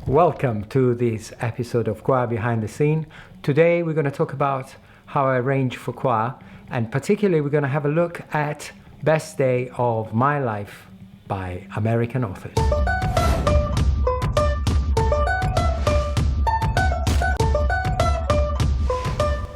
Welcome to this episode of Choir Behind the Scene. Today we're going to talk about how I arrange for choir, and particularly we're going to have a look at Best Day of My Life by American authors.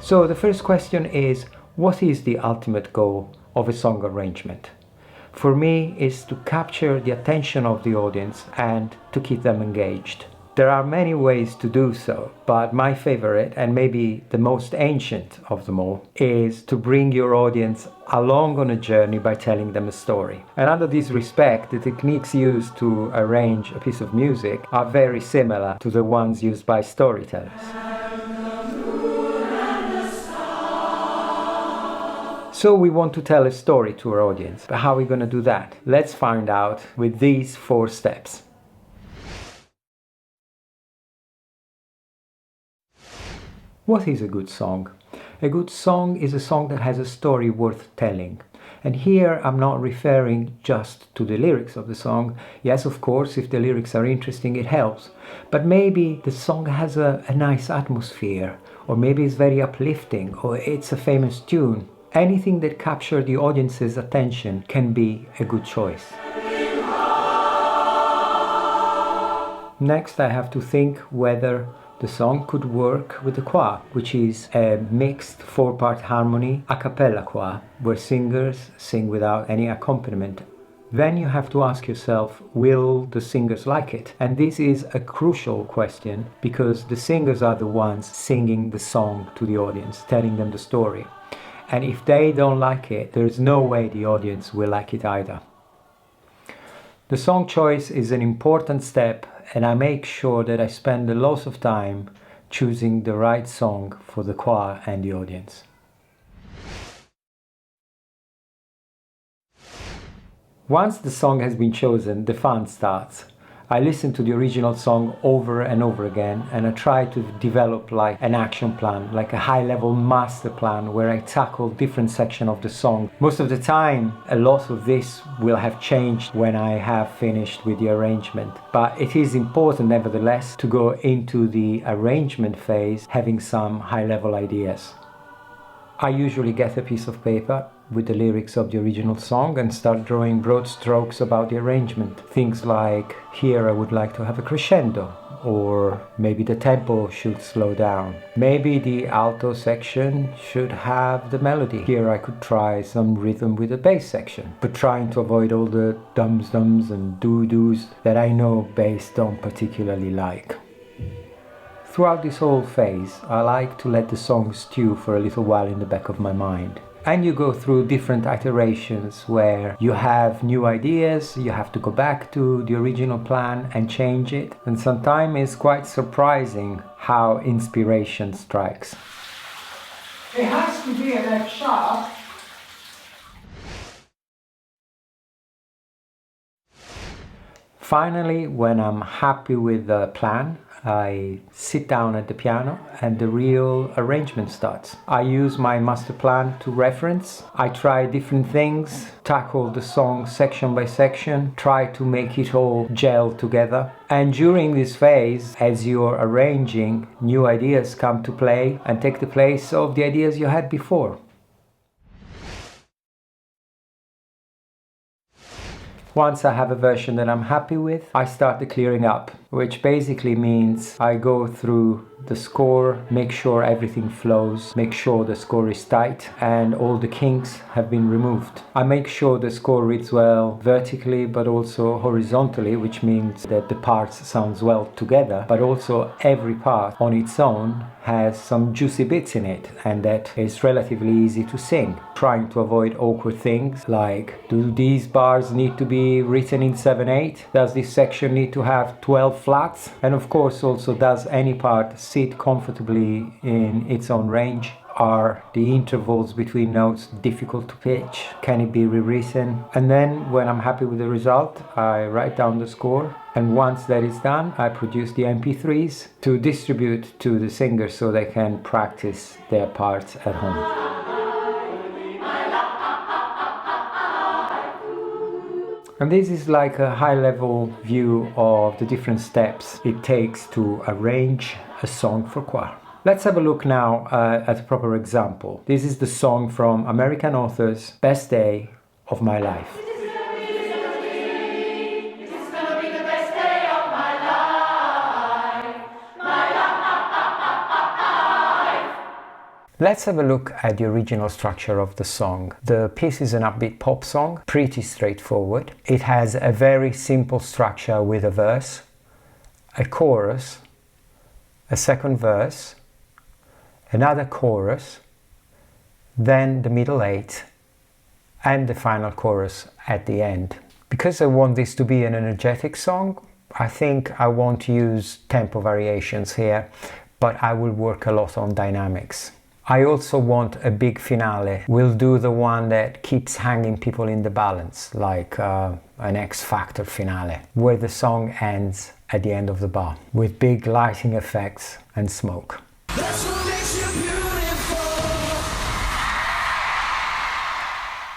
So the first question is, what is the ultimate goal of a song arrangement? For me, it's to capture the attention of the audience and to keep them engaged. There are many ways to do so, but my favorite, and maybe the most ancient of them all, is to bring your audience along on a journey by telling them a story. And under this respect, the techniques used to arrange a piece of music are very similar to the ones used by storytellers. So we want to tell a story to our audience, but how are we going to do that? Let's find out with these 4 steps. What is a good song? A good song is a song that has a story worth telling. And here I'm not referring just to the lyrics of the song. Yes, of course, if the lyrics are interesting, it helps. But maybe the song has a nice atmosphere, or maybe it's very uplifting, or it's a famous tune. Anything that captures the audience's attention can be a good choice. Next, I have to think whether the song could work with the choir, which is a mixed 4-part harmony a cappella choir, where singers sing without any accompaniment. Then you have to ask yourself, will the singers like it? And this is a crucial question because the singers are the ones singing the song to the audience, telling them the story. And if they don't like it, there's no way the audience will like it either. The song choice is an important step, and I make sure that I spend a lot of time choosing the right song for the choir and the audience. Once the song has been chosen, the fun starts. I listen to the original song over and over again, and I try to develop like an action plan, like a high-level master plan where I tackle different sections of the song. Most of the time, a lot of this will have changed when I have finished with the arrangement, but it is important nevertheless to go into the arrangement phase having some high-level ideas. I usually get a piece of paper with the lyrics of the original song and start drawing broad strokes about the arrangement. Things like, here I would like to have a crescendo, or maybe the tempo should slow down. Maybe the alto section should have the melody. Here I could try some rhythm with the bass section, but trying to avoid all the dums-dums and doo-doos that I know bass don't particularly like. Throughout this whole phase, I like to let the song stew for a little while in the back of my mind. And you go through different iterations where you have new ideas, you have to go back to the original plan and change it. And sometimes it's quite surprising how inspiration strikes. It has to be an F sharp. Finally, when I'm happy with the plan, I sit down at the piano and the real arrangement starts. I use my master plan to reference. I try different things, tackle the song section by section, try to make it all gel together. And during this phase, as you're arranging, new ideas come to play and take the place of the ideas you had before. Once I have a version that I'm happy with, I start the clearing up, which basically means I go through the score, make sure everything flows, make sure the score is tight and all the kinks have been removed. I make sure the score reads well vertically but also horizontally, which means that the parts sounds well together, but also every part on its own has some juicy bits in it and that it's relatively easy to sing. Trying to avoid awkward things like, do these bars need to be written in 7/8? Does this section need to have 12 flats? And of course also, does any part sit comfortably in its own range? Are the intervals between notes difficult to pitch? Can it be rewritten? And then when I'm happy with the result, I write down the score. And once that is done, I produce the MP3s to distribute to the singers so they can practice their parts at home. And this is like a high-level view of the different steps it takes to arrange a song for choir. Let's have a look now at a proper example. This is the song from American Authors, Best Day of My Life. Let's have a look at the original structure of the song. The piece is an upbeat pop song, pretty straightforward. It has a very simple structure with a verse, a chorus, a second verse, another chorus, then the middle eight, and the final chorus at the end. Because I want this to be an energetic song, I think I won't use tempo variations here, but I will work a lot on dynamics. I also want a big finale. We'll do the one that keeps hanging people in the balance, like an X Factor finale, where the song ends at the end of the bar, with big lighting effects and smoke. That's what makes you beautiful.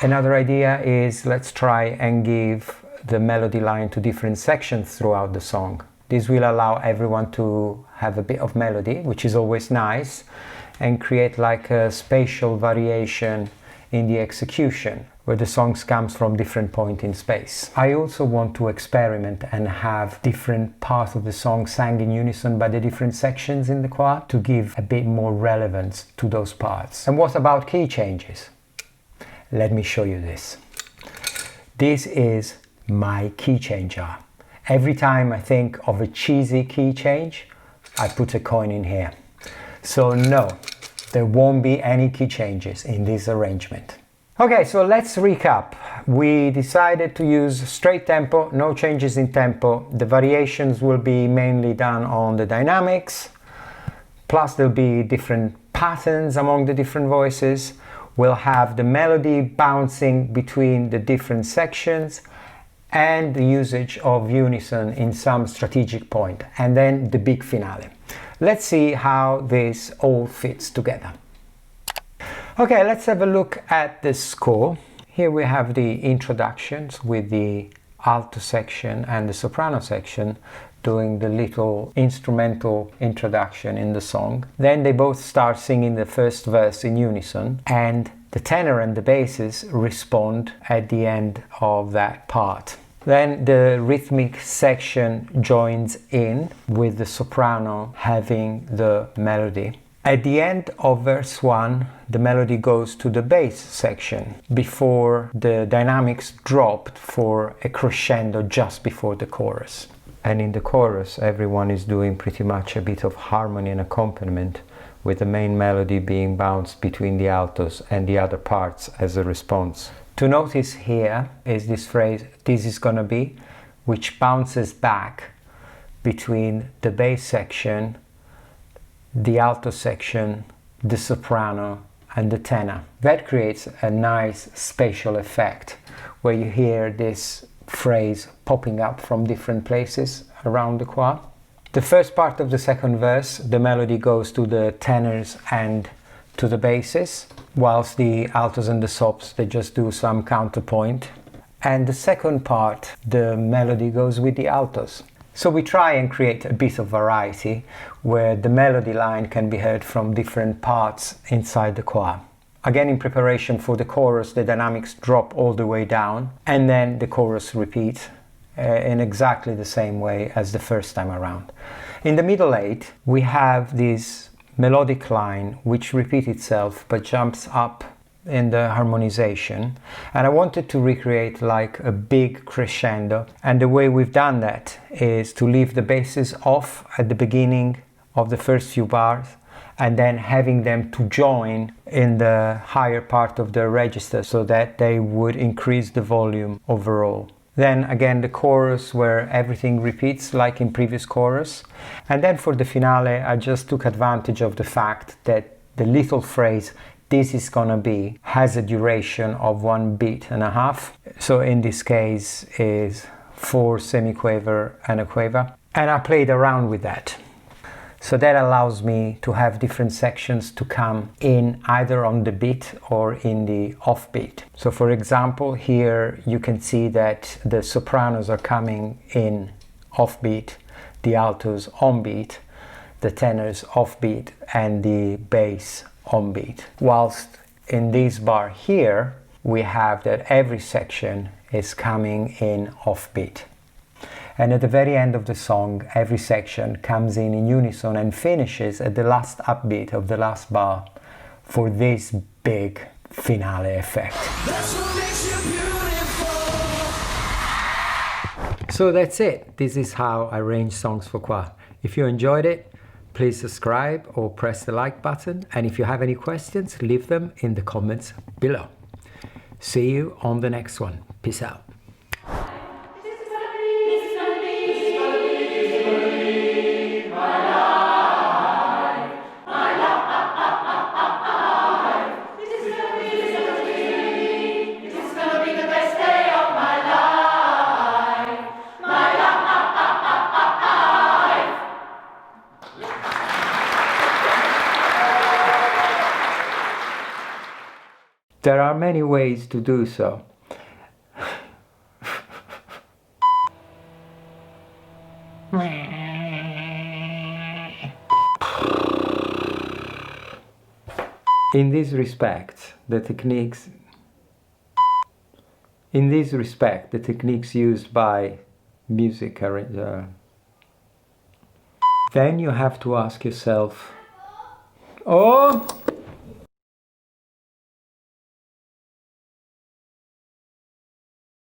Another idea is let's try and give the melody line to different sections throughout the song. This will allow everyone to have a bit of melody, which is always nice, and create like a spatial variation in the execution, where the songs comes from different point in space. I also want to experiment and have different parts of the song sang in unison by the different sections in the choir to give a bit more relevance to those parts. And what about key changes? Let me show you this. This is my key changer. Every time I think of a cheesy key change, I put a coin in here. So no, there won't be any key changes in this arrangement. Okay, so let's recap. We decided to use straight tempo, no changes in tempo. The variations will be mainly done on the dynamics, plus there'll be different patterns among the different voices. We'll have the melody bouncing between the different sections and the usage of unison in some strategic point, and then the big finale. Let's see how this all fits together. Okay, let's have a look at the score. Here we have the introductions with the alto section and the soprano section doing the little instrumental introduction in the song. Then they both start singing the first verse in unison, and the tenor and the basses respond at the end of that part. Then the rhythmic section joins in with the soprano having the melody. At the end of verse 1, the melody goes to the bass section before the dynamics dropped for a crescendo just before the chorus. And in the chorus, everyone is doing pretty much a bit of harmony and accompaniment, with the main melody being bounced between the altos and the other parts as a response. To notice here is this phrase, "this is gonna be," which bounces back between the bass section, the alto section, the soprano, and the tenor. That creates a nice spatial effect where you hear this phrase popping up from different places around the choir. The first part of the second verse, the melody goes to the tenors and to the basses, whilst the altos and the sops, they just do some counterpoint. And the second part, the melody goes with the altos. So we try and create a bit of variety where the melody line can be heard from different parts inside the choir. Again, in preparation for the chorus, the dynamics drop all the way down, and then the chorus repeats in exactly the same way as the first time around. In the middle eight, we have this melodic line which repeats itself but jumps up in the harmonization, and I wanted to recreate like a big crescendo, and the way we've done that is to leave the basses off at the beginning of the first few bars and then having them to join in the higher part of the register so that they would increase the volume overall. Then again the chorus where everything repeats like in previous chorus. And then for the finale I just took advantage of the fact that the little phrase "this is gonna be" has a duration of 1.5 beats. So in this case is 4 semiquaver and a quaver. And I played around with that. So that allows me to have different sections to come in either on the beat or in the offbeat. So for example, here you can see that the sopranos are coming in offbeat, the altos on beat, the tenors offbeat, and the bass on beat. Whilst in this bar here, we have that every section is coming in offbeat. And at the very end of the song, every section comes in unison and finishes at the last upbeat of the last bar for this big finale effect. That's what makes you beautiful. So that's it. This is how I arrange songs for choir. If you enjoyed it, please subscribe or press the like button. And if you have any questions, leave them in the comments below. See you on the next one. Peace out. There are many ways to do so. In this respect, the techniques used by music arrangers, then you have to ask yourself, oh,